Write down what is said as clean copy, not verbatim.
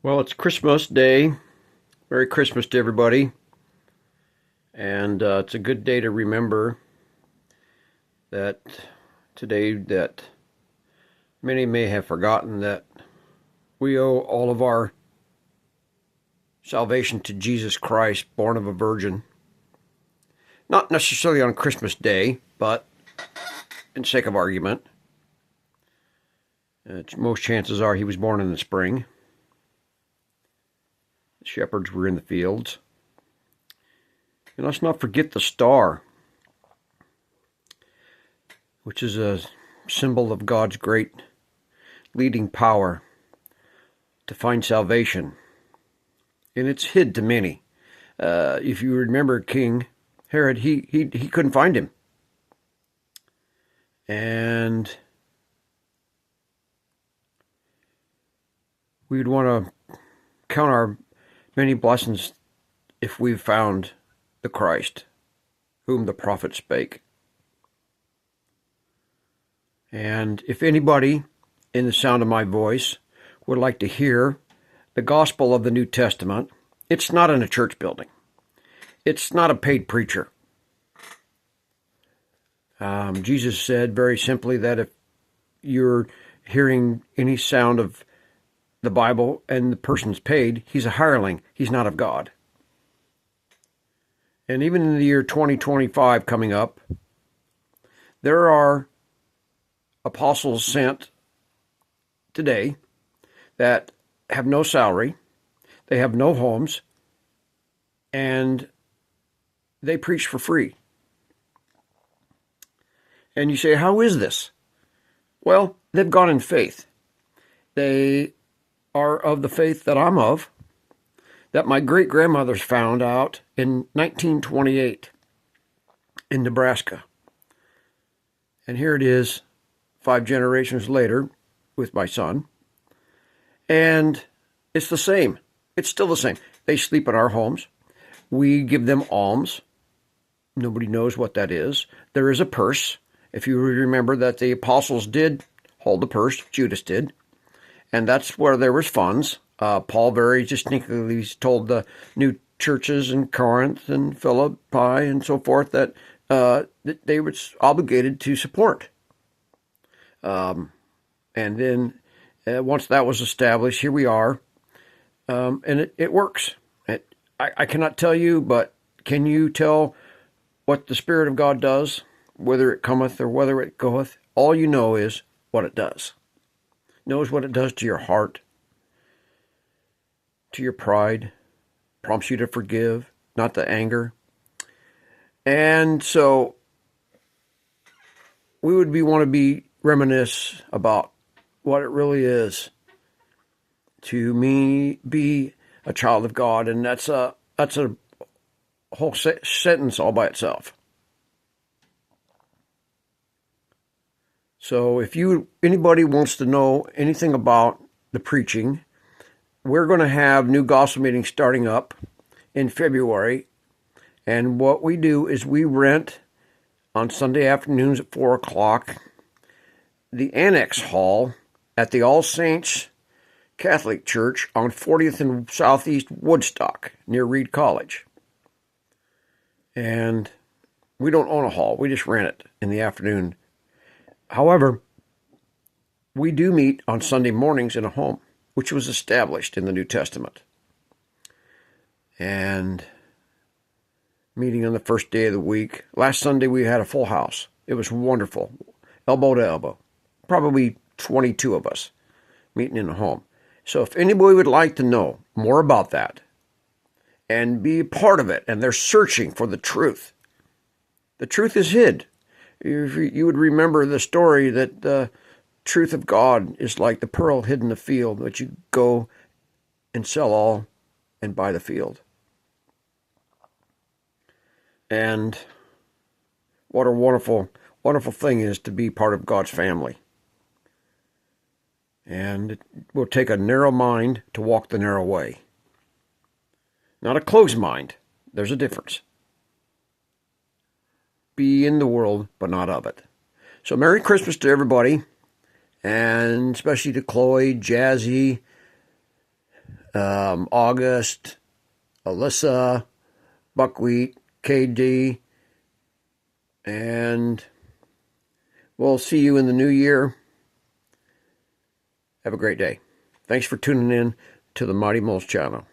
Well, it's Christmas Day. Merry Christmas to everybody. And it's a good day to remember that today that many may have forgotten that we owe all of our salvation to Jesus Christ, born of a virgin. Not necessarily on Christmas Day, but in sake of argument, most chances are he was born in the spring. The shepherds were in the fields. And let's not forget the star, which is a symbol of God's great leading power to find salvation. And it's hid to many. If you remember King Herod, he couldn't find him. And we'd want to count our many blessings if we've found the Christ, whom the prophet spake. And if anybody in the sound of my voice would like to hear the gospel of the New Testament, it's not in a church building. It's not a paid preacher. Jesus said very simply that if you're hearing any sound of the Bible and the person's paid, he's a hireling. He's not of God. And even in the year 2025 coming up, there are apostles sent today that have no salary, they have no homes, and they preach for free. And you say, how is this? Well, they've gone in faith. They are of the faith that I'm of, that my great-grandmothers found out in 1928 in Nebraska. And here it is, 5 generations later, with my son. And it's the same. It's still the same. They sleep in our homes. We give them alms. Nobody knows what that is. There is a purse. If you remember that the apostles did hold the purse, Judas did. And that's where there was funds. Paul very distinctly told the new churches in Corinth and Philippi and so forth that they were obligated to support. And then once that was established, here we are. And it works. I cannot tell you, but can you tell what the Spirit of God does, whether it cometh or whether it goeth? All you know is what it does. Knows what it does to your heart, to your pride, prompts you to forgive, not the anger. And so we would want to be reminisce about what it really is to me be a child of God, and that's a whole sentence all by itself. So if anybody wants to know anything about the preaching, we're going to have new gospel meetings starting up in February. And what we do is we rent on Sunday afternoons at 4 o'clock the Annex Hall at the All Saints Catholic Church on 40th and Southeast Woodstock near Reed College. And we don't own a hall. We just rent it in the afternoon. However, we do meet on Sunday mornings in a home, which was established in the New Testament. And meeting on the first day of the week. Last Sunday we had a full house. It was wonderful. Elbow to elbow. Probably 22 of us meeting in a home. So if anybody would like to know more about that and be a part of it, and they're searching for the truth is hid. You would remember the story that the truth of God is like the pearl hid in the field, but you go and sell all and buy the field. And what a wonderful, wonderful thing is to be part of God's family. And it will take a narrow mind to walk the narrow way. Not a closed mind. There's a difference. Be in the world, but not of it. So Merry Christmas to everybody, and especially to Chloe, Jazzy, August, Alyssa, Buckwheat, KD, and we'll see you in the new year. Have a great day. Thanks for tuning in to the Mighty Moles channel.